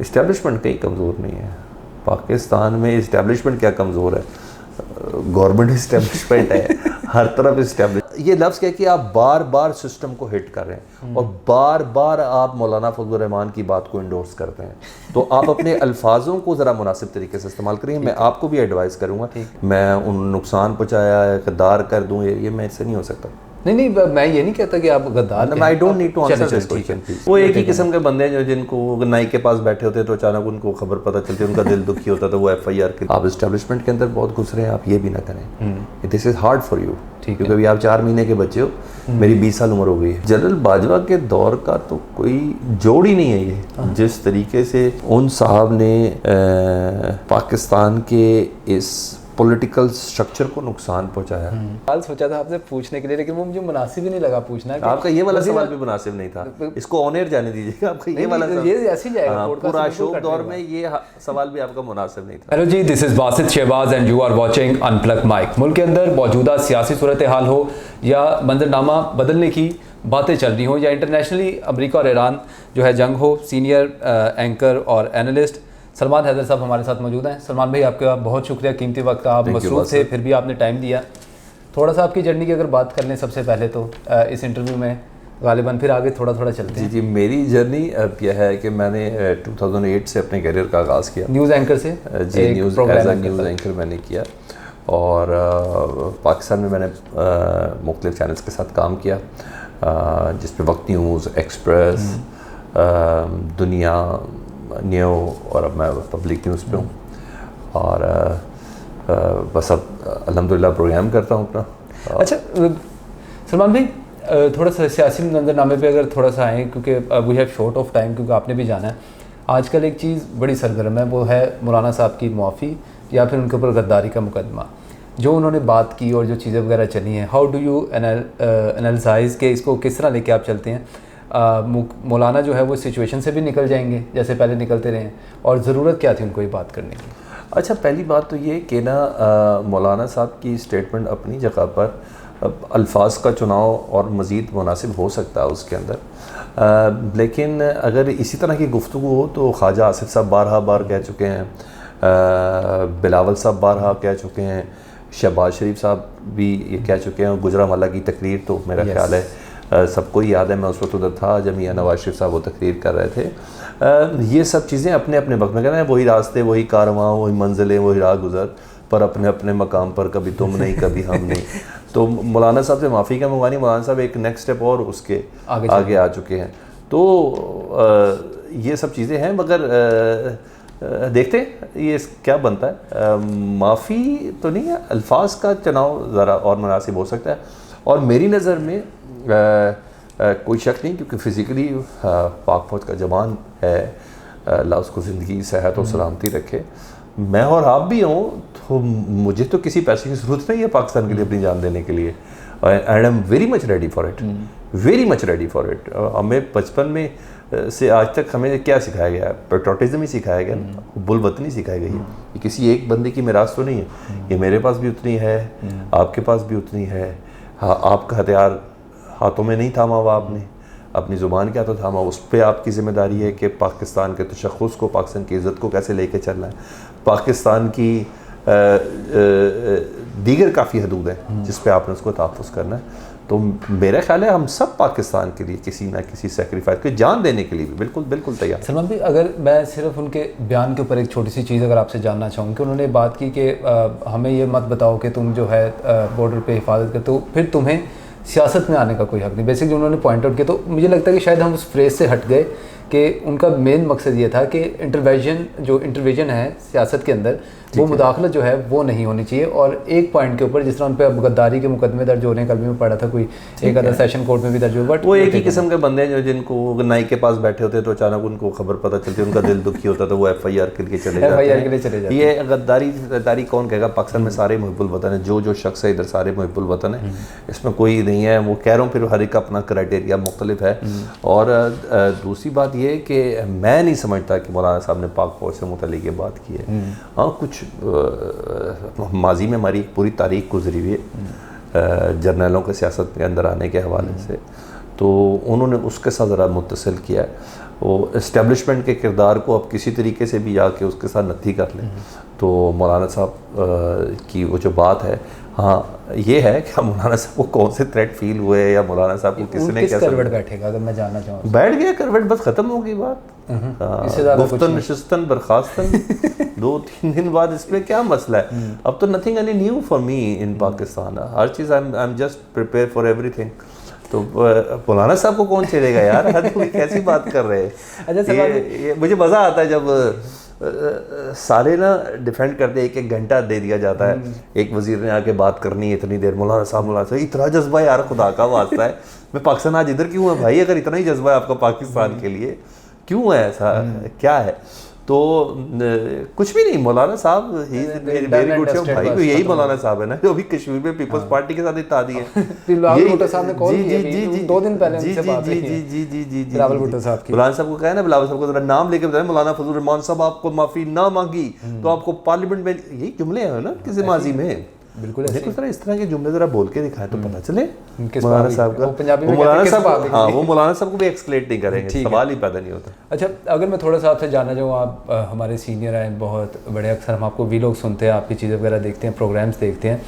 Establishment कहीं कमज़ोर नहीं है पाकिस्तान में। इस्टेब्लिशमेंट क्या कमज़ोर है, गवर्नमेंट इस्टेब्लिशमेंट है, हर तरफ इस्टेब्लिश। ये लफ्ज़ क्या कि आप बार बार सिस्टम को हिट कर रहे हैं और बार बार आप मौलाना फजल रहमान की बात को इंडोर्स करते हैं, तो आप अपने अल्फाजों को ज़रा मुनासिब तरीके से इस्तेमाल करेंगे। मैं आपको भी एडवाइस करूँगा, मैं उन नुकसान पहुँचाया है गद्दार कर दूँ, ये मैं इससे नहीं हो सकता। नहीं, मैं ये नहीं कहता कि आप गद्दार। I don't need to answer this question. वो एक ही किस्म के बंदे हैं जो जिनको नाई के पास बैठे होते तो अचानक उनको खबर पता चलती, उनका दिल दुखी होता तो वो FIR के। आप एस्टेब्लिशमेंट के अंदर बहुत घुस रहे हैं, आप ये भी ना करें। This is hard for you, क्योंकि अभी आप 4 महीने के बच्चे हो, मेरी 20 साल उम्र हो गई है। जनरल बाजवा के दौर का तो कोई जोड़ ही नहीं है ये। जिस तरीके से उन साहब ने पाकिस्तान के इस पॉलिटिकल स्ट्रक्चर को नुकसान पहुंचाया। सवाल सोचा था आपसे पूछने के लिए, लेकिन वो मुझे मुनासिब ही नहीं लगा पूछना। आपका ये वाला सवाल भी मुनासिब नहीं था, इसको ऑन एयर जाने दीजिएगा। आपका ये वाला ये ऐसे ही जाएगा, पूरा शोक दौर में ये सवाल भी आपका मुनासिब नहीं था। Hello ji, this is Basit Shahbaz and you are watching unplug mic. मुल्क के अंदर मौजूदा सियासी सूरत हाल हो या मंजरनामा बदलने की बातें चल रही हो या इंटरनेशनली अमेरिका और ईरान जो है जंग हो, सीनियर एंकर और एनालिस्ट सलमान हैदर साहब हमारे साथ मौजूद हैं। सलमान भाई, आपका बहुत शुक्रिया, कीमती वक्त आप मसरूफ थे, फिर भी आपने टाइम दिया। थोड़ा सा आपकी जर्नी की अगर बात कर लें सबसे पहले तो इस इंटरव्यू में गालिबन, फिर आगे थोड़ा चलते हैं। जी, मेरी जर्नी अब यह है कि मैंने 2008 से अपने करियर का आगाज़ किया न्यूज़ एंकर से। जी, न्यूज़ एंकर मैंने किया और पाकिस्तान में मैंने मुख्तलिफ चैनल्स के साथ काम किया, जिस पे वक्त न्यूज़, एक्सप्रेस, दुनिया, न्यू, और अब मैं पब्लिक न्यूज़ पे हूँ। और बस अब अल्हम्दुलिल्लाह प्रोग्राम करता हूँ अपना। अच्छा सलमान भाई, थोड़ा सा सियासी मंजरनामे पे अगर थोड़ा सा आएँ, क्योंकि we have short of time, क्योंकि आपने भी जाना है। आजकल एक चीज़ बड़ी सरगर्म है, वो है मौलाना साहब की मुआफ़ी या फिर उनके ऊपर गद्दारी का मुकदमा, जो उन्होंने बात की और जो चीज़ें वगैरह चली हैं। हाउ डू यू एनालाइज के इसको किस तरह लेके आप चलते हैं? मौलाना जो है वो सिचुएशन से भी निकल जाएंगे जैसे पहले निकलते रहे हैं, और ज़रूरत क्या थी उनको ये बात करने की? अच्छा, पहली बात तो ये कि ना मौलाना साहब की स्टेटमेंट अपनी जगह पर अल्फाज का चुनाव और मज़ीद मुनासिब हो सकता है उसके अंदर, लेकिन अगर इसी तरह की गुफ्तगू हो तो ख्वाजा आसिफ साहब बार कह चुके हैं, बिलावल साहब बारहा कह चुके हैं, शहबाज शरीफ साहब भी ये कह चुके हैं। गुजरांवाला की तकरीर तो मेरा ख्याल है सबको ही याद है, मैं उस वक्त उधर था जब मियां नवाज शरीफ साहब वो तकरीर कर रहे थे। ये सब चीज़ें अपने अपने वक्त में कहना है, वही रास्ते, वही कारवां, वही मंजिलें, वही राह गुज़र, पर अपने अपने मकाम पर कभी तुम नहीं कभी हम नहीं। तो मौलाना साहब से माफ़ी का मंगवानी, मौलाना साहब एक नेक्स्ट स्टेप और उसके आगे आ चुके हैं। तो ये सब चीज़ें हैं, मगर देखते हैं ये क्या बनता है। माफ़ी तो नहीं है, अल्फाज का चुनाव ज़रा और मुनासिब हो सकता है। और मेरी नज़र में कोई शक नहीं, क्योंकि फ़िज़िकली पाक फौज का जवान है, अल्लाह उसको ज़िंदगी सेहत और सलामती रखे। मैं और आप भी हों तो मुझे तो किसी पैसे की ज़रूरत नहीं है पाकिस्तान के लिए अपनी जान देने के लिए, and I am very much ready for it, very much ready for it. हमें बचपन में से आज तक हमें क्या सिखाया गया है? पेट्रोटिज़म ही सिखाया गया, बुलवतनी सिखाई गई है। ये किसी एक बंदे की मिरास तो नहीं है, ये मेरे पास भी उतनी है, आपके पास भी उतनी है। हाँ, आपका हथियार हाथों में नहीं थामा हुआ, आपने अपनी ज़ुबान क्या तो थामा, उस पर आपकी ज़िम्मेदारी है कि पाकिस्तान के तशख़्ख़ुस को, पाकिस्तान की इज़्ज़त को कैसे लेके चलना है। पाकिस्तान की दीगर काफ़ी हदूद है जिस पे आपने उसको तहफ़्फ़ुज़ करना है। तो मेरा ख्याल है हम सब पाकिस्तान के लिए किसी ना किसी सेक्रीफाइस की जान देने के लिए भी बिल्कुल तैयार। सलमान भाई, अगर मैं सिर्फ उनके बयान के ऊपर एक छोटी सी चीज़ अगर आपसे जानना चाहूँ कि उन्होंने बात की कि हमें ये मत बताओ कि तुम जो है बॉर्डर पे हिफाजत कर, तो फिर तुम्हें सियासत में आने का कोई हक नहीं। बेसिकली उन्होंने पॉइंट आउट किया, तो मुझे लगता है कि शायद हम उस फ्रेज से हट गए कि उनका मेन मकसद ये था कि इंटरवेंशन है सियासत के अंदर, वो मुदाखलत जो है वो नहीं होनी चाहिए। और एक पॉइंट के ऊपर जिस तरह उन पर गद्दारी के मुकदमे दर्ज होने, कल भी में पढ़ा था, कोई एक आधा सेशन कोर्ट में भी दर्ज हुआ, बट वो एक ही किस्म के बंदे हैं जो जिनको नाई के पास बैठे होते तो अचानक उनको खबर पता चलती, उनका दिल दुखी होता तो वो FIR के लिए चले जाते हैं। ये गद्दारी कौन कहेगा? पाकिस्तान में सारे मुहिब्बुल वतन है, जो शख्स है इधर सारे मुहिब्बुल वतन है, इसमें कोई नहीं है। वो कह रहा हूँ, फिर हर एक अपना क्राइटेरिया मुख्तलिफ है। और दूसरी बात ये कि मैं नहीं समझता कि मौलाना साहब ने पाक फौज से मुतल्लिक़ ये बात की है। हाँ, कुछ माजी में हमारी पूरी तारीख गुजरी हुई है जर्नलों के सियासत के अंदर आने के हवाले से, तो उन्होंने उसके साथ ज़रा मुत्तसिल किया है। वो इस्टेब्लिशमेंट के किरदार को अब किसी तरीके से भी जाके उसके साथ नत्थी कर लें। तो मौलाना साहब की वो जो बात है, हाँ ये है कि मौलाना साहब को कौन से थ्रेट फील हुए या मौलाना साहब को किसने क्या करवट बैठेगा, अगर मैं जानना चाहूँ। बैठ गया करवट, बस खत्म हो गई बात। गुफ्तन नशिस्तन बर्खास्तन 2-3 दिन बाद इसमें क्या मसला है। अब तो nothing any new for me in Pakistan, her cheese I am just prepare for everything. तो मौलाना साहब को कौन छेड़ेगा यार, हद कैसी बात कर रहे हैं। अच्छा, ये मुझे मज़ा आता है जब सारे ना डिफेंड करते, एक घंटा दे दिया जाता है, एक वजीर ने आके बात करनी है इतनी देर, मौलाना साहब इतना जज्बा यार, खुदा का वास्ता है, मैं पाकिस्तान आज इधर क्यों है भाई, अगर इतना ही जज्बा है आपका पाकिस्तान के लिए क्यों है ऐसा, क्या है। तो कुछ भी नहीं, मौलाना साहब वेरी गुड भाई, तो यही मौलाना साहब है ना जो अभी कश्मीर में पीपल्स पार्टी के साथ इत्तेहादी है। बिलावल भुट्टो साहब ने कॉल किया अभी 2 दिन पहले, उनसे बात हुई है। जी बिलावल भुट्टो साहब की, मौलाना साहब को कहा ना, बिलावल साहब को जरा नाम लेके बताया, मौलाना फजल रहमान साहब आपको माफी ना मांगी तो आपको पार्लियामेंट में, यही जुमले हैं ना किसी माजी में। बिल्कुल देखो जरा इस तरह के जुमले जरा बोल के दिखाए तो पता चले मौलाना साहब का। मौलाना साहब, हाँ वो मौलाना साहब को भी एक्सक्लेट नहीं करेंगे, सवाल ही पैदा नहीं होता। अच्छा, अगर मैं थोड़ा सा आपसे जानना चाहूँ, आप हमारे सीनियर हैं बहुत बड़े, अक्सर हम आपको वीलॉग सुनते हैं, आपकी चीज़ें वगैरह देखते हैं, प्रोग्राम्स देखते हैं।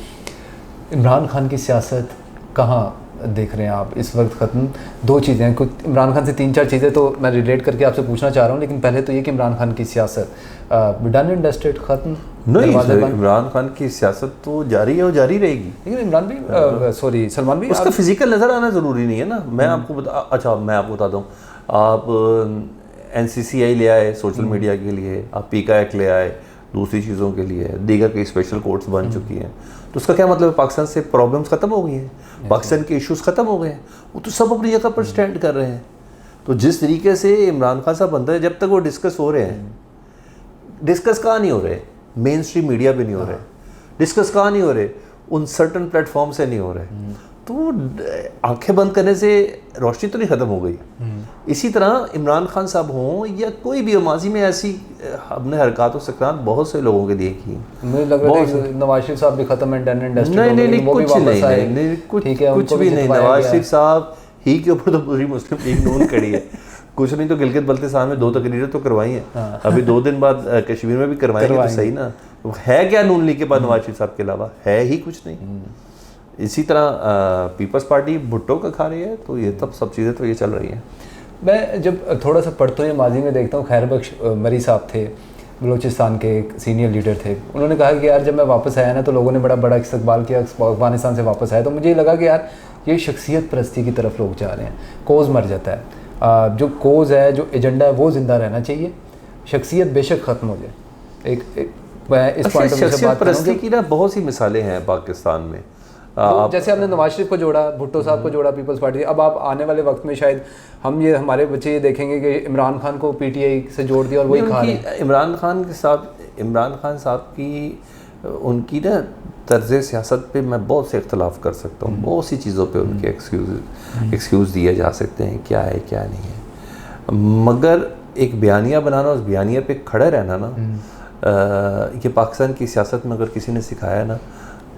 इमरान खान की सियासत कहाँ देख रहे हैं आप इस वक्त ख़त्म? 2 चीज़ें हैं, कुछ इमरान खान से 3-4 चीज़ें तो मैं रिलेट करके आपसे पूछना चाह रहा हूँ, लेकिन पहले तो ये कि इमरान खान की सियासत डन एंड डस्टेड, ख़त्म? नहीं, इमरान खान की सियासत तो जारी है और जारी रहेगी। लेकिन इमरान भी सॉरी सलमान भी, उसका फिजिकल नज़र आना ज़रूरी नहीं है ना। मैं आपको अच्छा मैं आपको बता दूँ, आप NCCI ले आए सोशल मीडिया के लिए, आप पीका एक्ट ले आए दूसरी चीज़ों के लिए, दीगर कई स्पेशल कोर्ट्स बन चुकी हैं, तो उसका क्या मतलब है? पाकिस्तान से प्रॉब्लम्स ख़त्म हो गई हैं, पाकिस्तान के इश्यूज़ ख़त्म हो गए हैं, वो तो सब अपनी जगह पर स्टैंड कर रहे हैं। तो जिस तरीके से इमरान खान साहब अंदर, जब तक वो डिस्कस हो रहे हैं, डिस्कस कहाँ नहीं हो रहे, मेन स्ट्रीम मीडिया पे नहीं हो रहे, डिस्कस कहाँ नहीं हो रहे, उन सर्टन प्लेटफॉर्म से नहीं हो रहे, तो आंखें बंद करने से रोशनी तो नहीं ख़त्म हो गई। इसी तरह इमरान खान साहब हों या कोई भी माजी में ऐसी हमने हरकत व सकरात बहुत से लोगों के लिए की। मुझे लग रहा है नवाज शरीफ साहब भी ख़त्म है, डन एंड डस्टेड। नहीं कुछ नहीं, कुछ भी नहीं। नवाज शरीफ साहब ही के ऊपर तो पूरी मुस्लिम लीग नून खड़ी है। कुछ नहीं तो गिलगित बल्तिस्तान में 2 तकरीरें तो करवाई हैं, अभी 2 दिन बाद कश्मीर में भी करवाएंगे, तो सही ना। है क्या नून लीग के बाद नवाज शरीफ साहब के अलावा? है ही कुछ नहीं। इसी तरह पीपल्स पार्टी भुट्टो का खा रही है, तो ये तब सब चीज़ें तो ये चल रही हैं। मैं जब थोड़ा सा पढ़ता हूँ या माजी में देखता हूँ, खैर बख्श मरी साहब थे, बलूचिस्तान के एक सीनियर लीडर थे, उन्होंने कहा कि यार जब मैं वापस आया ना तो लोगों ने बड़ा इस्तकबाल किया, अफगानिस्तान से वापस आया तो मुझे ये लगा कि यार ये शख्सियत परस्ती की तरफ लोग जा रहे हैं, कोज़ मर जाता है, जो कोज़ है, जो एजेंडा है वो ज़िंदा रहना चाहिए, शख्सियत बेशक ख़त्म हो जाए। मैं इस पॉइंट ऑफ व्यू से बात परस्ती की ना बहुत सी मिसालें हैं पाकिस्तान में। तो जैसे आपने नवाज शरीफ को जोड़ा, भुट्टो साहब को जोड़ा, पीपल्स पार्टी, अब आप आने वाले वक्त में शायद हमारे बच्चे ये देखेंगे कि इमरान खान को PTI से जोड़ दिया और वही खा रहे हैं। इमरान खान साहब की उनकी ना तर्ज़ सियासत पे मैं बहुत से इख्तलाफ कर सकता हूँ, बहुत सी चीज़ों पे उनके एक्सक्यूज़ दिए जा सकते हैं, क्या है क्या नहीं है, मगर एक बयानिया बनाना, उस बयानिया पे खड़े रहना ना, ये पाकिस्तान की सियासत में अगर किसी ने सिखाया ना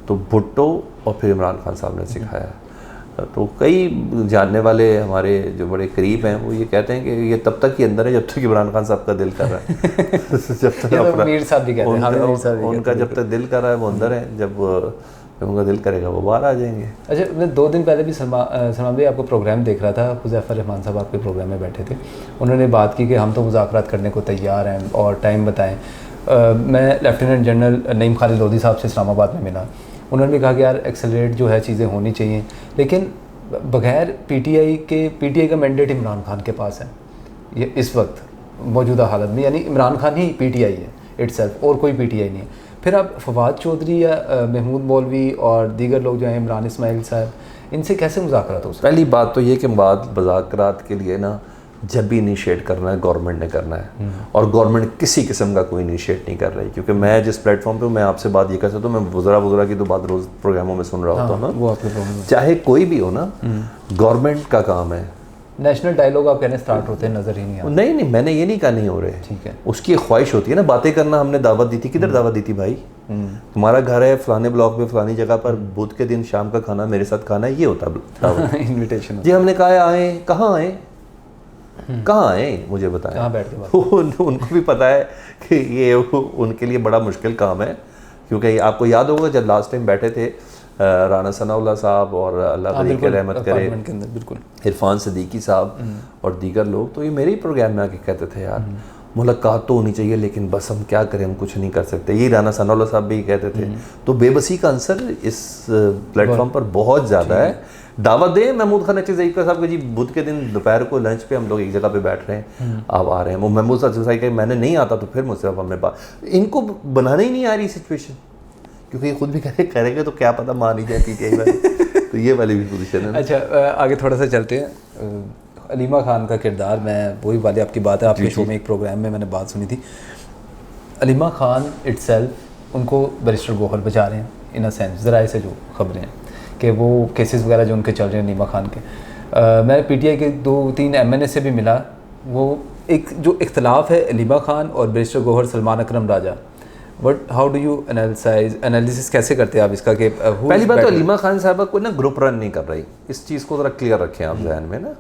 तो भुट्टो और फिर इमरान खान साहब ने सिखाया। तो कई जानने वाले हमारे जो बड़े करीब हैं वो ये कहते हैं कि ये तब तक ही अंदर है जब तक इमरान खान साहब का दिल कर रहा है। जब तक मीर साहब भी कहते हैं, उनका जब तक दिल कर रहा है वो अंदर है, जब उनका दिल करेगा वो बाहर आ जाएंगे। अच्छा, मैं 2 दिन पहले भी सलमान भाई आपको प्रोग्राम देख रहा था, हुज़ैफ़ा रहमान साहब आपके प्रोग्राम में बैठे थे, उन्होंने बात की कि हम तो मुज़ाकरात करने को तैयार हैं और टाइम बताएं। मैं लेफ्टिनेंट जनरल नईम खालिद लोधी साहब से इस्लामाबाद में मिला, उन्होंने भी कहा कि यार एक्सेलरेट जो है चीज़ें होनी चाहिए, लेकिन बगैर PTI का मैंडेट इमरान खान के पास है ये इस वक्त मौजूदा हालत में, यानी इमरान खान ही PTI है इटसेल्फ और कोई PTI नहीं है। फिर आप फवाद चौधरी या महमूद मौलवी और दीगर लोग जो हैं, इमरान इस्माइल साहब, इनसे कैसे मुज़ाकरात हो सकते? पहली बात तो ये कि मुज़ाकरात के लिए ना जब भी इनिशिएट करना है गवर्नमेंट ने करना है, और गवर्नमेंट किसी किस्म का कोई इनिशिएट नहीं कर रही, क्योंकि मैं जिस प्लेटफॉर्म पे मैं आपसे बात ये कर सकता हूँ, मैं वज़रा की तो बात रोज़ प्रोग्रामों में सुन रहा होता हूँ ना, वो आपके प्रोग्राम में चाहे कोई भी हो ना, गवर्नमेंट का काम है। नेशनल डायलॉग आप कहने स्टार्ट होते हैं, नज़र ही नहीं आता। नहीं मैंने ये नहीं कहा नहीं हो रहे, ठीक है, उसकी एक ख्वाहिश होती है ना, बातें करना। हमने दावत दी थी, किधर दावत दी थी भाई? तुम्हारा घर है फलाने ब्लॉक में फलानी जगह पर, बुध के दिन शाम का खाना मेरे साथ खाना, ये होता है इन्विटेशन। जी हमने कहा आए, कहाँ आए? कहाँ आए मुझे बताएं। कहाँ बैठ के बात उनको भी पता है कि ये उनके लिए बड़ा मुश्किल काम है, क्योंकि आपको याद होगा जब लास्ट टाइम बैठे थे राना सनाउल्लाह साहब और अल्लाह बरी के रहमत करे बिल्कुल इरफान सदीकी साहब और दीगर लोग, तो ये मेरे ही प्रोग्राम में आके कहते थे यार मुलाकात तो होनी चाहिए, लेकिन बस हम क्या करें, हम कुछ नहीं कर सकते। ये राना सनाउल्लाह साहब भी कहते थे। तो बेबसी का आंसर इस प्लेटफॉर्म पर बहुत ज़्यादा है। दावत दें महमूद खान अचीज़ साहब के जी, बुध के दिन दोपहर को लंच पे हम लोग एक जगह पे बैठ रहे हैं, आप आ रहे हैं। वो महमूद साहब के मैंने नहीं आता तो फिर मुझसे अब हमने बात, इनको बनाने ही नहीं आ रही सिचुएशन, क्योंकि ये खुद भी करेंगे तो क्या पता मान ही जाए पीटीआई वाली। तो ये वाली भी पोजीशन है। अच्छा आगे थोड़ा सा चलते हैं। अलीमा खान का किरदार, मैं वही वाली आपकी बात है, आपके शो में एक प्रोग्राम में मैंने बात सुनी थी। अलीमा खान इटसेल्फ उनको बैरिस्टर गौहर बचा रहे हैं इन अ सेंस, ज़राए से जो खबरें हैं कि वो केसेस वगैरह जो उनके चल रहे हैं अलीमा खान के। मैंने पीटीआई के 2-3 MNA से भी मिला, वो एक जो इख्तलाफ है अलीमा खान और barrister Gohar Salman Akram Raja, but how do you analysis कैसे करते हैं आप इसका कि पहली बात तो अलीमा खान साहबा कोई ना ग्रुप रन नहीं कर रही, इस चीज़ को ज़रा क्लियर रखें आप जहन में ना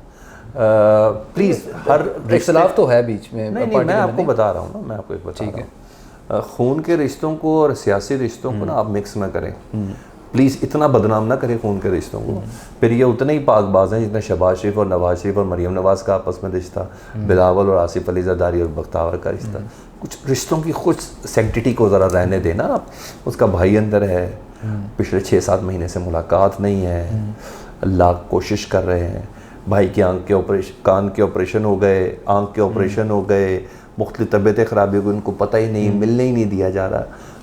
प्लीज़। हर इख्तलाफ तो है बीच में, नहीं मैं आपको बता रहा हूँ ना, मैं आपको एक बता रहा हूँ, खून के रिश्तों को और सियासी रिश्तों को ना आप मिक्स ना करें प्लीज़, इतना बदनाम ना करें खून के रिश्तों को। फिर ये उतने ही पाकबाज हैं जितना शहबाज शरीफ और नवाज शरीफ और मरीम नवाज का आपस में रिश्ता, बिलावल और आसिफ अली जरदारी और बख्तावर का रिश्ता। कुछ रिश्तों की कुछ सेंक्टिटी को ज़रा रहने देना आप। उसका भाई अंदर है, पिछले 6-7 महीने से मुलाकात नहीं है, लाख कोशिश कर रहे हैं, भाई की आँख के ऑपरेशन, कान के ऑपरेशन हो गए, आँख के ऑपरेशन हो गए, मुख्तलिफ तबीयतें ख़राबी को उनको पता ही नहीं, मिलने ही नहीं दिया जा रहा।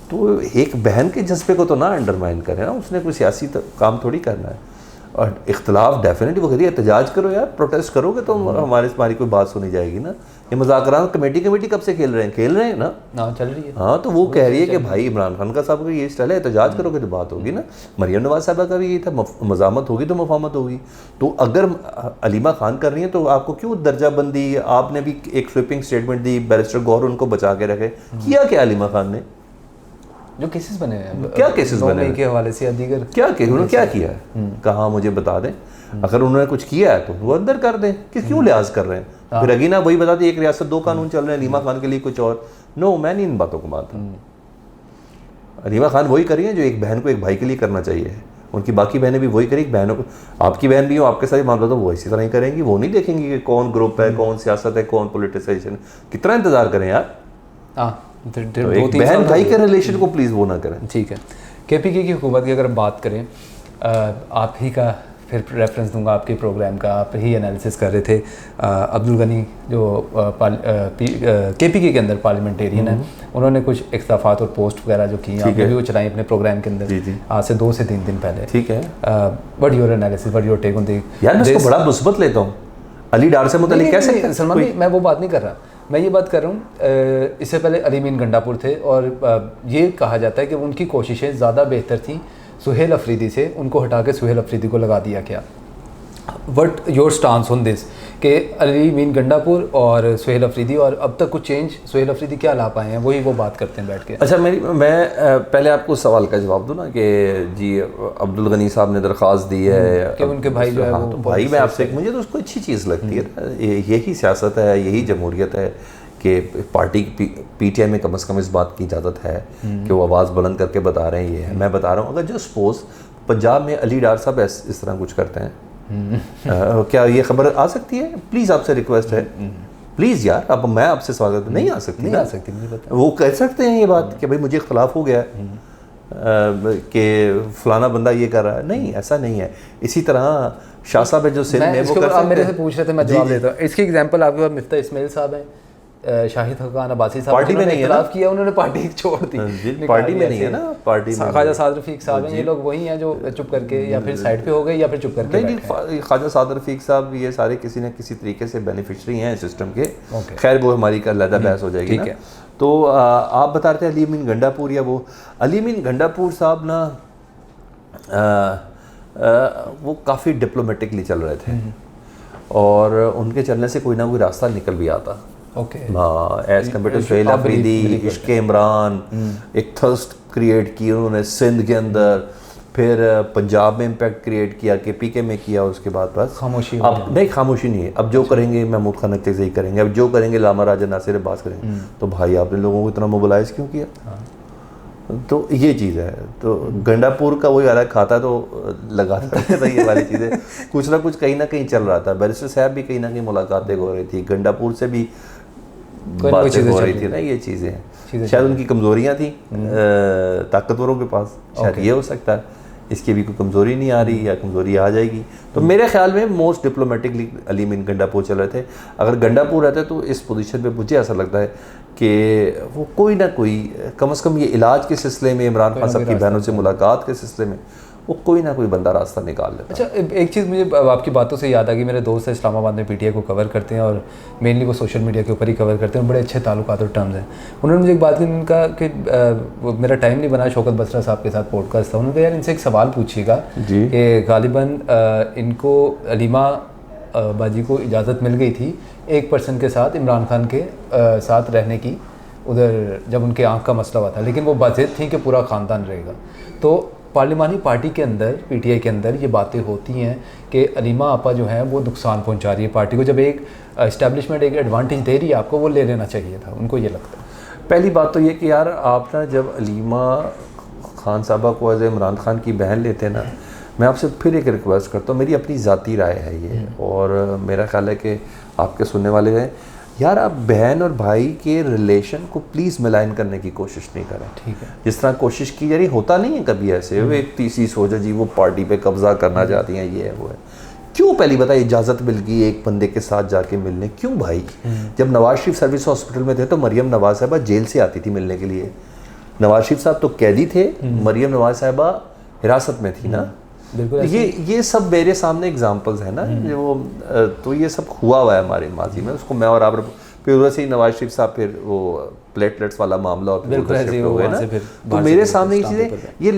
तो एक बहन के जज्बे को तो ना अंडरमाइन करें ना, उसने कोई सियासी काम थोड़ी करना है। और इख्तलाफ डेफिनेटली वो करिए, एहतजाज करो यार, प्रोटेस्ट करोगे तो हमारी कोई बात सुनी जाएगी ना। ये मुज़ाकरात कमेटी कब से खेल रहे हैं ना, चल रही है। हाँ तो वो कह रही है कि भाई इमरान खान का साहब का ये स्टाइल है, एहतजाज करोगे तो बात होगी ना। मरीम नवाज साहबा का भी यही था, मज़ामत होगी तो मुफाहमत होगी। तो अगर अलीमा खान कर रही है तो आपको क्यों दर्जा बंदी, आपने भी एक स्वीपिंग स्टेटमेंट दी, बैरिस्टर गौहर उनको बचा के रखे, किया क्या अलीमा खान ने? जो केसेस बने हैं, क्या केसेस बने के हवाले से दीगर उन्होंने क्या किया है, कहाँ मुझे बता दें। अगर उन्होंने कुछ किया है तो वो अंदर कर दें, कि क्यों लिहाज कर रहे हैं। फिर अगीना वही बता दी, एक रियासत 2 कानून चल रहे हैं, अलीमा खान के लिए कुछ और। नो, मैं नहीं इन बातों को मानता। अलीमा खान वही करी है जो एक बहन को एक भाई के लिए करना चाहिए, उनकी बाकी बहनें भी वही करेंगी। बहनों को, आपकी बहन भी हो, आपके साथ मामला तो वो इसी तरह ही करेंगी। वो नहीं देखेंगी कि कौन ग्रुप है, कौन सियासत है, कौन पोलिटिसाइजेशन। कितना इंतजार करें यार। तो एक बहन भाई के रिलेशन को प्लीज़ वो ना करें। ठीक है। KPK की हुकूमत की अगर हम बात करें, आप ही का फिर रेफरेंस दूंगा आपके प्रोग्राम का, आप ही एनालिसिस कर रहे थे। अब्दुल गनी जो KPK के अंदर पार्लियामेंटेरियन है, उन्होंने कुछ इख्तलाफात और पोस्ट वगैरह जो की, आपने भी वो चलाई अपने प्रोग्राम के अंदर आज से 2 से 3 दिन पहले। ठीक है। What your analysis, what your take on the यार, मैं इसको बड़ा मुस्बत लेता हूँ। अली डार से मुतालिक कैसे? सलमान भाई, मैं वो बात नहीं कर रहा, मैं ये बात कर रहा हूँ इससे पहले अली मीन गंडापुर थे, और ये कहा जाता है कि उनकी कोशिशें ज़्यादा बेहतर थी सुहेल अफरीदी से, उनको हटा के सुहेल अफरीदी को लगा दिया गया। What your stance on this कि अली मीन गंडापुर और सुहेल अफरीदी, और अब तक कुछ चेंज सुहेल अफरीदी क्या ला पाए हैं, वही वो बात करते हैं बैठ के। अच्छा, मैं पहले आपको सवाल का जवाब दूँ ना कि जी अब्दुल गनी साहब ने दरख्वास्त दी है कि उनके भाई जो है वो, तो भाई मैं आपसे, मुझे तो उसको अच्छी चीज़ लगती है। यही सियासत है, यही जमहूरियत है कि पार्टी PTI में कम से कम इस बात की इजाज़त है कि वो आवाज़ बुलंद करके बता रहे हैं। ये है, मैं बता रहा हूँ, अगर जो सपोज पंजाब में अली डार साहब इस तरह कुछ करते हैं, क्या ये खबर आ सकती है? प्लीज़ आपसे रिक्वेस्ट है, प्लीज़ यार, अब मैं आपसे सवाल करता, नहीं आ सकती, नहीं आ सकती, मुझे पता। वो कह सकते हैं ये बात कि भाई मुझे इख्तलाफ हो गया कि फलाना बंदा ये कर रहा है। नहीं, ऐसा नहीं है। इसी तरह शाह साहब है जो सिंध में, वो आप मेरे से पूछ रहे थे, मैं जवाब देता हूँ। इसकी एग्जांपल आपके पास मिफ्ता इस्माइल साहब हैं, शाहिद हकान अब्बासी साहब, पार्टी में नहीं है ना, किया उन्होंने, पार्टी छोड़ दी, पार्टी में नहीं है ना, पार्टी में। ख्वाजा साद रफीक साहब हैं, ये लोग वही हैं जो चुप करके या फिर साइड पे हो गए या फिर चुप करके। नहीं, ख्वाजा साद रफीक साहब ये सारे किसी न किसी तरीके से बेनिफिशरी हैं सिस्टम के। खैर वो हमारी का अलग बहस हो जाएगी ना। तो आप बता रहे थे अली मीन गंडापुर, या वो अली मीन गंडापुर साहब ना वो काफ़ी डिप्लोमेटिकली चल रहे थे, और उनके चलने से कोई ना कोई रास्ता निकल भी आता। हाँ, as compare to Sohail Afridi, इश्क इमरान, एक थर्स्ट क्रिएट की उन्होंने सिंध के अंदर, फिर पंजाब में इम्पैक्ट क्रिएट किया, KPK में किया, उसके बाद बस खामोशी। अब नहीं, खामोशी नहीं है। अब जो करेंगे महमूद खान नक्ते से ही करेंगे, अब जो करेंगे लामा राजा नासिर अब्बास करेंगे। तो भाई आपने लोगों को इतना मोबिलाइज क्यों किया? तो ये चीज़ है। तो गंडापुर का वही अलग खाता तो लगाता था ये वाली चीज़ें कुछ ना कुछ कहीं ना कहीं चल रहा था। बैरिस्टर साहब भी कहीं ना कहीं मुलाकातें हो रही थी, गंडापुर से भी बातें हो रही थी ना, ये चीज़ें शायद उनकी कमज़ोरियाँ थी ताकतवरों के पास, शायद ये हो सकता है। इसकी भी कोई कमज़ोरी नहीं आ रही या कमज़ोरी आ जाएगी। तो मेरे ख्याल में most diplomatically Ali mean Gandapur चल रहे थे। अगर गंडापुर रहते तो इस पोजीशन पे मुझे ऐसा लगता है कि वो कोई ना कोई कम से कम ये इलाज के सिलसिले में, इमरान खान साहब की बहनों से मुलाकात के सिलसिले में वो कोई ना कोई बंदा रास्ता निकाल लेता। अच्छा, एक चीज़ मुझे आपकी बातों से याद आ गई। मेरे दोस्त है इस्लामाबाद में PTI को कवर करते हैं और मेनली वो सोशल मीडिया के ऊपर ही कवर करते हैं, बड़े अच्छे ताल्लुकात और टर्म्स हैं। उन्होंने मुझे एक बात की, उनका कि मेरा टाइम नहीं बना, शौकत बसरा साहब के साथ पॉडकास्ट था, उन्होंने कहा यार इनसे एक सवाल पूछिएगा कि गालिबन इनको अलीमा बाजी को इजाज़त मिल गई थी एक पर्सन के साथ, इमरान खान के साथ रहने की, उधर जब उनके आँख का मसला हुआ था, लेकिन वो बाज़िद थी कि पूरा ख़ानदान रहेगा। तो पार्लिमानी पार्टी के अंदर, PTI के अंदर ये बातें होती हैं कि अलीमा आपा जो है वो नुकसान पहुंचा रही है पार्टी को। जब एक इस्टेब्लिशमेंट एक एडवांटेज दे रही है आपको, वो ले लेना चाहिए था, उनको ये लगता है। पहली बात तो ये कि यार आप ना जब अलीमा खान साहबा को एज इमरान खान की बहन लेते हैं ना, मैं आपसे फिर एक रिक्वेस्ट करता हूँ, मेरी अपनी ज़ाती राय है ये, और मेरा ख्याल है कि आपके सुनने वाले हैं, यार आप बहन और भाई के रिलेशन को प्लीज़ मिलान करने की कोशिश नहीं करें। ठीक है, जिस तरह कोशिश की जा रही, होता नहीं है कभी ऐसे, वो एक तीसरी सोचा जी वो पार्टी पे कब्जा करना चाहती हैं, ये है वो है। क्यों पहली बताइए इजाज़त मिल गई एक बंदे के साथ जाके मिलने, क्यों भाई? जब नवाज शरीफ सर्विस हॉस्पिटल में थे तो मरियम नवाज साहबा जेल से आती थी मिलने के लिए। नवाज शरीफ साहब तो कैदी थे, मरियम नवाज साहबा हिरासत में थी ना। ये सब मेरे सामने एग्जांपल्स हैं ना जो, तो ये सब हुआ है हमारे माजी में। उसको मैं और आप फिर उधर से ही नवाज शरीफ साहब फिर वो प्लेटलेट्स वाला मामला और फिर हो गए ना, तो मेरे सामने ये चीज़ें, ये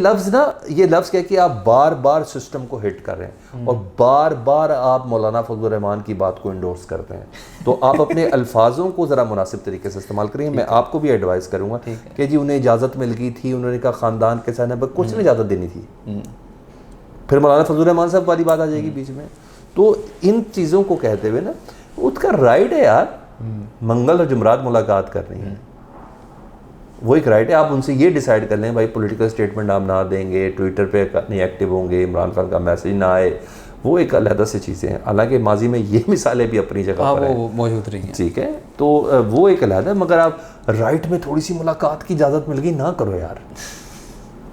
लफ्ज़ क्या कि आप बार बार सिस्टम को हिट कर रहे हैं और बार बार आप मौलाना फजलुर रहमान की बात को इंडोर्स करते हैं। तो आप अपने अल्फाजों को ज़रा मुनासिब तरीके से इस्तेमाल करें। मैं आपको भी एडवाइस करूँगा कि जी उन्हें इजाज़त मिल गई थी, उन्होंने कहा ख़ानदान के साथ कुछ नहीं इजाज़त देनी थी, फिर मौलाना फजलुर रहमान साहब वाली बात आ जाएगी बीच में। तो इन चीज़ों को कहते हुए ना, उसका राइट है यार मंगल और जुमरात मुलाकात करनी है, वो एक राइट है। आप उनसे ये डिसाइड कर लें भाई पॉलिटिकल स्टेटमेंट आप ना देंगे, ट्विटर पे नहीं एक्टिव होंगे, इमरान खान का मैसेज ना आए, वो एक अलग से चीज़ें हैं। हालांकि माजी में ये मिसालें भी अपनी जगह पर वो मौजूद रही हैं, ठीक है, तो वो एक अलग है। मगर आप राइट में थोड़ी सी मुलाकात की इजाज़त मिल गई, ना करो यार।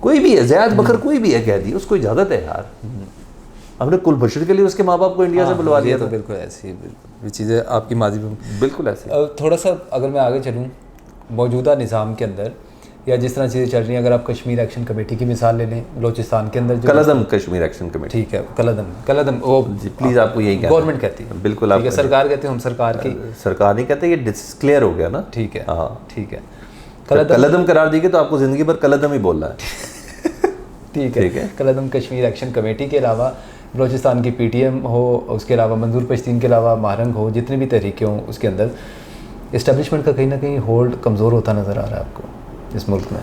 कोई भी है, ज़ैद बकर कोई भी है, कह दी उसको इजाज़त है यार। हमने कुलभूषण के लिए उसके माँ बाप को इंडिया से बुलवा लिया, तो बिल्कुल ऐसी ये चीज़ें आपकी माजी में बिल्कुल ऐसे। थोड़ा सा अगर मैं आगे चलूँ मौजूदा निज़ाम के अंदर या जिस तरह चीज़ें चल रही हैं, अगर आप कश्मीर एक्शन कमेटी की मिसाल ले लें, बलूचिस्तान के अंदर कलदम कश्मीर एक्शन कमेटी, ठीक है, कलदम वो प्लीज़ आपको यही गवर्नमेंट कहती है, बिल्कुल आप सरकार कहते हैं, हम सरकार की, सरकार नहीं कहते, ये डिस्क्लेयर हो गया ना, ठीक है, हाँ ठीक है, कलदम करार दी गई तो आपको ज़िंदगी भर कलदम ही बोलना है। ठीक है। कलदम कश्मीर एक्शन कमेटी के अलावा बलूचिस्तान की PTM हो, उसके अलावा मंजूर पश्तीन के अलावा महारंग हो, जितनी भी तहरीकें हों, उसके अंदर इस्टेब्लिशमेंट का कहीं ना कहीं होल्ड कमज़ोर होता नज़र आ रहा है आपको इस मुल्क में?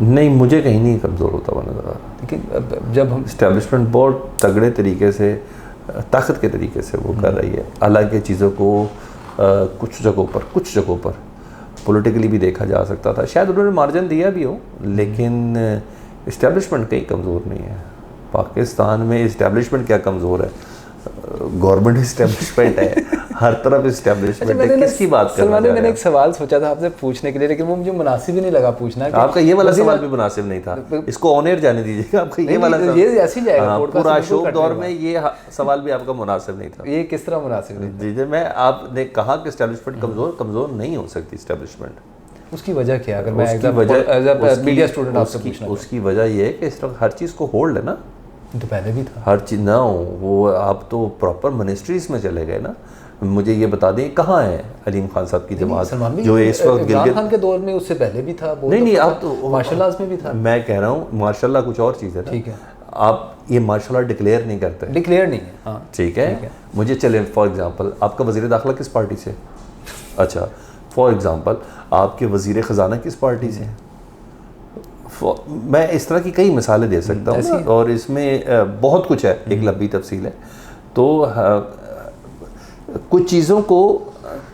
नहीं, मुझे कहीं नहीं कमज़ोर होता हुआ नज़र आ रहा, लेकिन जब हम इस्टेब्लिशमेंट बहुत तगड़े तरीके से, ताकत के तरीके से वो कर रही है। हालांकि चीज़ों को कुछ जगहों पर पॉलिटिकली भी देखा जा सकता था, शायद उन्होंने मार्जिन दिया भी हो, लेकिन इस्टेब्लिशमेंट कहीं कमज़ोर नहीं है। पाकिस्तान में इस्टेब्लिशमेंट क्या कमज़ोर है, गवर्नमेंट इस्टेब्लिशमेंट है, हर तरफ इस्टेब्लिशमेंट है, किसकी बात कर रहे हैं? मैंने एक सवाल सोचा था आपसे पूछने के लिए, लेकिन वो मुझे मुनासिब ही नहीं लगा पूछना। आपका ये वाला सवाल भी मुनासिब नहीं था, इसको ऑन एयर जाने दीजिएगा। आपका ये वाला ये ऐसे ही जाएगा, पूरा अशोक दौर में ये सवाल भी आपका मुनासिब नहीं था। ये किस तरह मुनासिब नहीं? जी, मैं आपने कहा कि इस्टेब्लिशमेंट कमज़ोर नहीं हो सकती इस्टेब्लिशमेंट। उसकी वजह क्या है? अगर मैं मीडिया स्टूडेंट आपसे पूछना, उसकी वजह ये है कि इस वक्त हर चीज़ को होल्ड है ना, तो पहले भी था हर चीज़ ना हो। वो आप तो प्रॉपर मिनिस्ट्रीज में चले गए ना। मुझे ये बता दें कहाँ है अलीम खान साहब की जमात जो इस वक्त इमरान खान के दौर में, उससे पहले भी था। नहीं, आप तो मार्शल लॉ में भी था। मैं कह रहा हूँ मार्शल लॉ कुछ और चीज़ है ना, ठीक है, आप ये मार्शल लॉ डिक्लेयर नहीं करते, डिक्लेयर नहीं है, हाँ ठीक है। मुझे चले फॉर एग्जांपल, आपका वज़ीर दाखिला किस पार्टी से? अच्छा, फॉर एग्जांपल आपके वज़ीर ख़जाना किस पार्टी से? मैं इस तरह की कई मिसालें दे सकता हूँ और इसमें बहुत कुछ है, एक लंबी तफसील है। तो कुछ चीज़ों को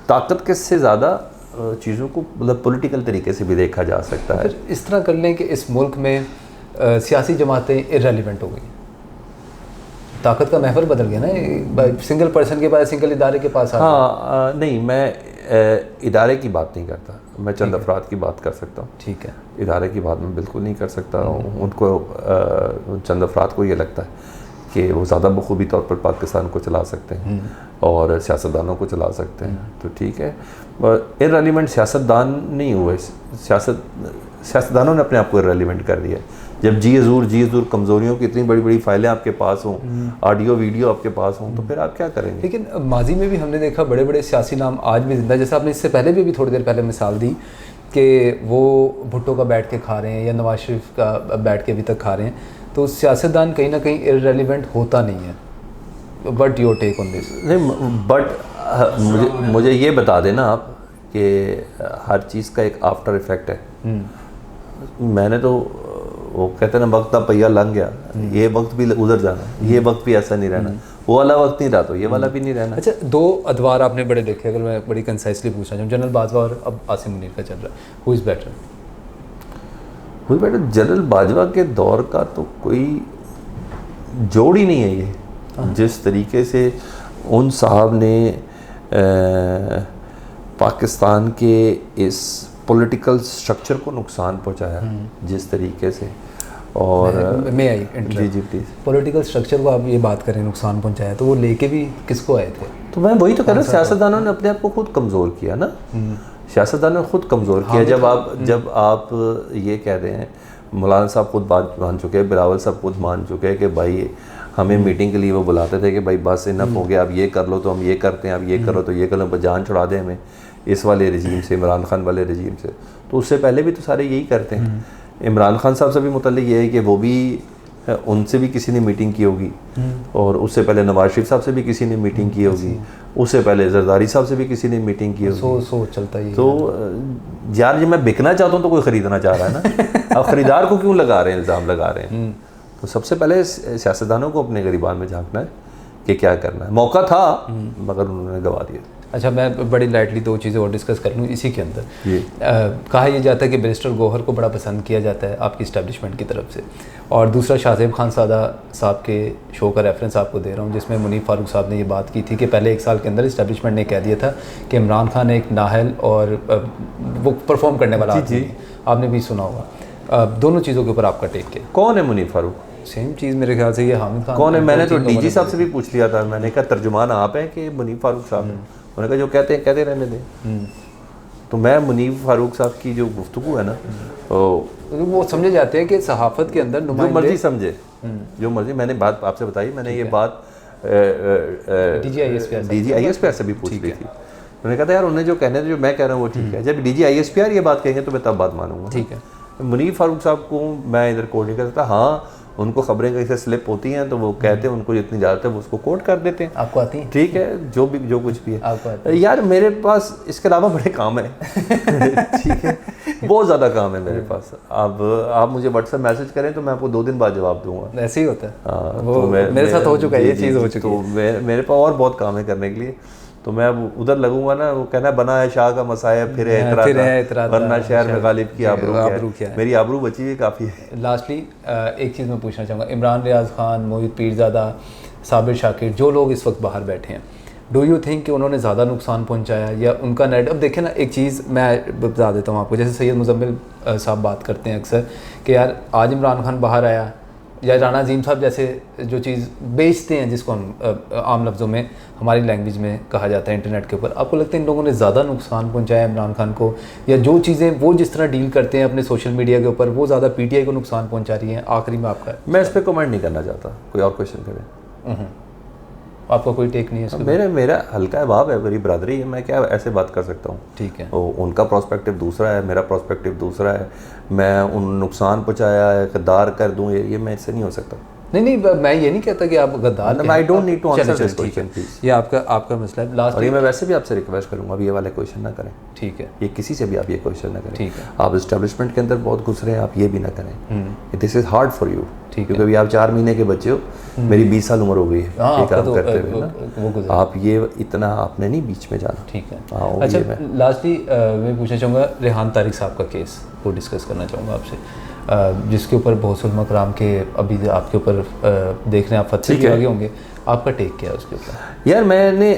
ताकत के से ज़्यादा चीज़ों को मतलब पॉलिटिकल तरीके से भी देखा जा सकता है। इस तरह कर लें कि इस मुल्क में सियासी जमातें इररेलेवेंट हो गई, ताकत का महवर बदल गया ना, सिंगल पर्सन के पास, सिंगल इदारे के पास। हाँ नहीं, मैं इदारे की बात नहीं करता, मैं चंद अफराद की बात कर सकता हूँ। ठीक है, इदारे की बात मैं बिल्कुल नहीं कर सकता। उनको चंद अफराद को ये लगता है कि वो ज़्यादा बखूबी तौर पर पाकिस्तान को चला सकते हैं और सियासतदानों को चला सकते हैं, तो ठीक है। इररेलेवेंट सियासतदान नहीं हुए, सियासतदानों ने अपने आप को इररेलेवेंट कर दिया। जब जी हजूर कमज़ोरियों की इतनी बड़ी बड़ी फाइलें आपके पास हों, ऑडियो वीडियो आपके पास हों, तो फिर आप क्या करेंगे। लेकिन माजी में भी हमने देखा बड़े बड़े सियासी नाम आज भी जिंदा, जैसे आपने इससे पहले भी थोड़ी देर पहले मिसाल दी कि वो भुट्टो का बैठ के खा रहे हैं या नवाज शरीफ का बैठ के अभी तक खा रहे हैं, तो सियासतदान कहीं ना कहीं इररेलेवेंट होता नहीं है। But your take on this? नहीं, बट मुझे ये बता देना आप कि हर चीज़ का एक आफ्टर इफेक्ट है। मैंने तो वो कहते हैं ना, वक्त का पहिया लंघ गया, ये वक्त भी उधर जाना, ये वक्त भी ऐसा नहीं रहना, वो वाला वक्त नहीं रहा तो ये वाला भी नहीं रहना। अच्छा, दो अदवार आपने बड़े देखे, अगर मैं बड़ी कंसाइसली पूछना चाहूँ, जनरल बाजवा और अब आसिम मुनीर का चल रहा है, who is better? General Bajwa के दौर का तो कोई जोड़ ही नहीं है ये। जिस तरीके से उन साहब ने पाकिस्तान के इस पॉलिटिकल स्ट्रक्चर को नुकसान पहुंचाया, जिस तरीके से, और मैं आई जी प्लीज़, पॉलिटिकल स्ट्रक्चर को आप ये बात करें नुकसान पहुंचाया, तो वो लेके भी किसको आए थे? तो मैं वही तो कह रहा हूँ, सियासतदानों ने अपने आप को खुद कमज़ोर किया ना, सियासतदानों ने खुद कमज़ोर किया। जब आप ये कह रहे हैं, मौलाना साहब खुद बात मान चुके हैं, बिलावल साहब खुद मान चुके हैं कि भाई हमें मीटिंग के लिए वो बुलाते थे कि भाई बस इनफ हो गया, अब ये कर लो तो हम ये करते हैं, अब ये करो तो ये कर लो, जान छुड़ा दें हमें इस वाले रजीम से, इमरान खान वाले रजीम से। तो उससे पहले भी तो सारे यही करते हैं। इमरान खान साहब से भी मुतल्लिक ये है कि वो भी, उनसे भी किसी ने मीटिंग की होगी, और उससे पहले नवाज शरीफ साहब से भी किसी ने मीटिंग की होगी, उससे पहले जरदारी साहब से भी किसी ने मीटिंग की होगी। सो चलता ही। तो यार जब मैं बिकना चाहता हूँ तो कोई ख़रीदना चाह रहा है ना, अब ख़रीदार को क्यों लगा रहे हैं, इल्ज़ाम लगा रहे हैं। तो सबसे पहले सियासतदानों को अपने ग़रीबान में झांकना है कि क्या करना है। मौका था मगर उन्होंने गंवा दिया। अच्छा, मैं बड़ी लाइटली दो चीज़ें और डिस्कस कर लूँ इसी के अंदर। कहा यह जाता है कि बैरिस्टर गौहर को बड़ा पसंद किया जाता है आपकी इस्टेब्लिशमेंट की तरफ से, और दूसरा शाहजेब खान सादा साहब के शो का रेफरेंस आपको दे रहा हूँ, जिसमें मुनीफ फारूक साहब ने ये बात की थी कि पहले 1 साल के अंदर इस्टेब्लिशमेंट ने कह दिया था कि इमरान खान एक नाहल और वो परफॉर्म करने वाला आदमी है। आपने भी सुना होगा। दोनों चीज़ों के ऊपर आपका टेक क्या? कौन है मुनीफ फारूक? सेम चीज़ मेरे ख्याल से ये हामिद खान कौन है? मैंने तो डीजी साहब से भी पूछ लिया था, मैंने कहा तर्जुमान आप हैं कि मुनीफ फारूक साहब हैं? उन्होंने कहा जो कहते हैं कहते रहने दें। तो मैं मुनीफ फारूक साहब की जो गुफ्तगू है ना, वो समझे जाते हैं कि सहाफ़त के अंदर जो मर्जी समझे, जो मर्जी। मैंने बात आपसे बताई, मैंने ये बात DGISPR से भी पूछ ली थी। उन्होंने कहा था यार उन्हें जो कहने थे, जो मैं कह रहा हूँ वो ठीक है, जब DGISPR ये बात कहेंगे तो मैं तब बात मानूंगा। ठीक है, मुनीफ फारूक साहब को मैं इधर कोट नहीं करता। हाँ, उनको खबरें कैसे स्लिप होती हैं तो वो कहते हैं, उनको जितनी ज़्यादा है वो उसको कोट कर देते हैं। आपको आती है? ठीक है, जो कुछ भी है आपको आती है? यार मेरे पास इसके अलावा बड़े काम है ठीक है, बहुत ज़्यादा काम है मेरे पास। अब आप मुझे व्हाट्सएप मैसेज करें तो मैं आपको 2 दिन बाद जवाब दूंगा। ऐसे ही होता है। हाँ, वो मेरे साथ हो चुका है, ये चीज़ हो चुकी है। तो मेरे पास और बहुत काम है करने के लिए, तो मैं अब उधर लगूंगा ना, वो कहना बना है शाह का मसाया फिर है इतरा, वरना शहर में गालिब की आबरू क्या है। मेरी आबरू बची हुई काफ़ी है। लास्टली एक चीज़ मैं पूछना चाहूँगा, इमरान रियाज खान, मोहित पीरज़ादा, साबिर शाकिर, जो लोग इस वक्त बाहर बैठे हैं, डू यू थिंक कि उन्होंने ज़्यादा नुकसान पहुँचाया या उनका नैरेटिव? अब देखें ना, एक चीज़ मैं बता देता हूँ आपको, जैसे सैयद मुजम्मिल साहब बात करते हैं अक्सर कि यार आज इमरान खान बाहर आया, या राना अजीम साहब जैसे जो चीज़ बेचते हैं, जिसको हम आम लफ्ज़ों में हमारी लैंग्वेज में कहा जाता है इंटरनेट के ऊपर, आपको लगता है इन लोगों ने ज़्यादा नुकसान पहुंचाया इमरान खान को, या जो चीज़ें वो जिस तरह डील करते हैं अपने सोशल मीडिया के ऊपर, वो ज़्यादा PTI को नुकसान पहुंचा रही हैं? आखिरी में आपका, मैं इस पर कमेंट नहीं करना चाहता, कोई और क्वेश्चन करें। आपका कोई टेक नहीं है? मेरा हल्का अहबाब है, मेरी बरादरी है, मैं क्या ऐसे बात कर सकता हूँ। ठीक है, उनका प्रोस्पेक्टिव दूसरा है, मेरा प्रोस्पेक्टिव दूसरा है। मैं उन नुकसान पहुँचाया है, गद्दार कर दूँ, ये मैं इससे नहीं हो सकता। नहीं, मैं ये नहीं कहता कि आप गद्दार हैं। I don't need to answer चलिए, दिस ठीक है, क्वेश्चन प्लीज। ये आपका मसला है। लास्ट और ये मैं वैसे भी आपसे रिक्वेस्ट करूंगा, अभी ये वाले क्वेश्चन ना करें। ठीक है, ये किसी से भी आप ये क्वेश्चन ना करें। ठीक है। आप इस्टेब्लिशमेंट के अंदर बहुत घुस रहे हैं, आप ये भी ना करें। This is hard for you, ठीक क्योंकि अभी आप 4 महीने के बच्चे हो, मेरी 20 साल उम्र हो गई है हाँ, ये काम तो, करते हुए ना। वो गुजरा। आप ये इतना आपने नहीं बीच में जाना। ठीक है। हाँ, वो अच्छा, ये मैं लास्टली मैं पूछना चाहूँगा, रेहान तारिक साहब का केस को डिस्कस करना चाहूँगा आपसे, जिसके ऊपर बहुत सुलमा कराम के अभी आपके ऊपर देख रहे हैं, आप फतवे भी आगे होंगे, आपका टेक क्या है उसके ऊपर? यार मैंने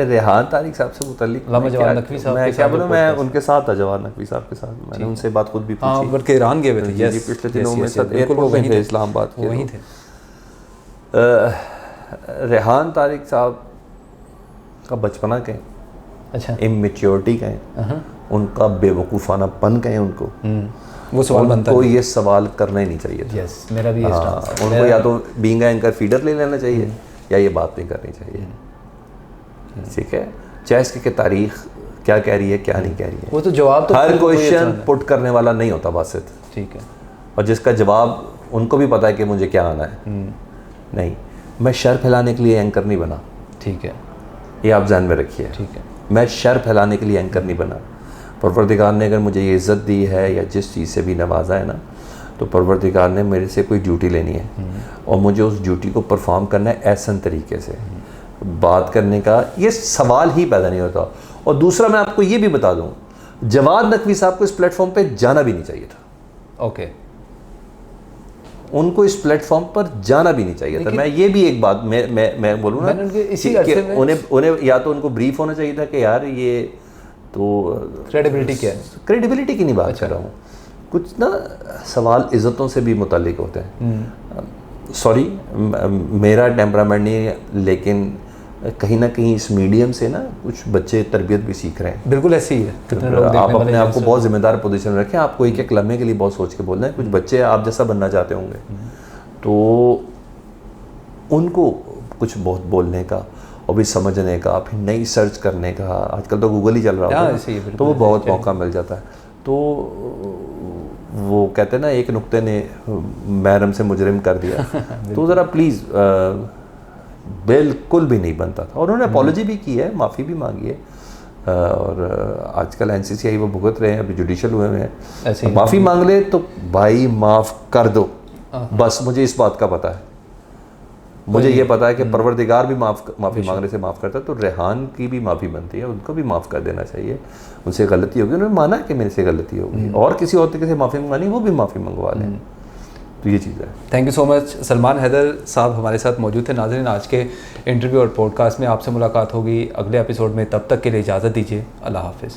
रेहान तारिक साहब से मुतल्लिक अल्लामा जवाद नकवी साहब मैं के क्या साथ बोलूँ, मैं उनके साथ था, जवाद नकवी साहब के साथ। मैंने उनसे बात खुद भी हाँ, पूछी। बल्कि ईरान गए हुए थे। जी, पिछले दिनों में साथ एयरपोर्ट में थे, इस्लामाबाद के। वहीं थे। रेहान तारिक साहब का बचपना कहें, अच्छा, इमेच्योरिटी कहें, उनका बेवकूफ़ानापन कहें, उनको वो सवाल बनता उनको है। ये सवाल करना ही नहीं चाहिए था। यस, मेरा भी ये स्टांस है। उनको या तो बीइंग एंकर फीडर ले लेना चाहिए, या ये बात नहीं करनी चाहिए। ठीक है, चाहे इसकी तारीख क्या कह रही है, क्या नहीं कह रही है, वो तो जवाब तो हर क्वेश्चन पुट करने वाला नहीं होता बासित। ठीक है, और जिसका जवाब उनको भी पता है कि मुझे क्या आना है। नहीं, मैं शर फैलाने के लिए एंकर नहीं बना। ठीक है, ये आप ध्यान में रखिए। ठीक है। मैं शर फैलाने के लिए एंकर नहीं बना। परवरदिगार ने अगर मुझे ये इज़्ज़त दी है या जिस चीज़ से भी नवाजा है ना, तो परवरदिगार ने मेरे से कोई ड्यूटी लेनी है और मुझे उस ड्यूटी को परफॉर्म करना है ऐसा तरीके से। बात करने का ये सवाल ही पैदा नहीं होता। और दूसरा मैं आपको ये भी बता दूं, जवाद नकवी साहब को इस प्लेटफॉर्म पे जाना भी नहीं चाहिए था। ओके, उनको इस प्लेटफॉर्म पर जाना भी नहीं चाहिए था। मैं ये भी एक बात मैं बोलूँ ना, इसी उन्हें या तो उनको ब्रीफ होना चाहिए था कि यार ये तो क्रेडिबिलिटी क्या है, क्रेडिबिलिटी की नहीं बात कर रहा हूँ, कुछ ना सवाल इज़्ज़तों से भी मुतालिक होते हैं। सॉरी, मेरा टेम्परामेंट नहीं है, लेकिन कहीं ना कहीं इस मीडियम से ना कुछ बच्चे तरबियत भी सीख रहे हैं। बिल्कुल ऐसे ही है। आप अपने आप को बहुत जिम्मेदार पोजीशन में रखें। आपको एक एक लम्हे के लिए बहुत सोच के बोल रहे हैं। कुछ बच्चे आप जैसा बनना चाहते होंगे, तो उनको कुछ बहुत बोलने का और भी समझने का, फिर नई सर्च करने का, आजकल तो गूगल ही चल रहा होता है, तो वो बहुत मौका मिल जाता है। तो वो कहते हैं ना, एक नुक्ते ने महरम से मुजरिम कर दिया। तो ज़रा प्लीज़, बिल्कुल भी नहीं बनता था। और उन्होंने अपॉलॉजी भी की है, माफ़ी भी मांगी है। और आजकल NCCI वो भुगत रहे हैं, अभी जुडिशल हुए हैं। माफ़ी मांग ले तो भाई माफ़ कर दो, बस मुझे इस बात का पता है। मुझे ये पता है कि परवरदिगार भी माफ़ी मांगने से माफ़ करता है, तो रेहान की भी माफ़ी बनती है, उनको भी माफ़ कर देना चाहिए। उनसे गलती होगी, उन्होंने माना कि मेरे से गलती होगी, और किसी और तरीके से माफ़ी मंगवानी, वो भी माफ़ी मंगवा लें। तो ये चीज़ है। Thank you so much. Salman Haider साहब हमारे साथ मौजूद थे। नाज़रीन, आज के इंटरव्यू और पॉडकास्ट में आपसे मुलाकात होगी अगले एपिसोड में। तब तक के लिए इजाज़त दीजिए। अल्लाह हाफ़िज़।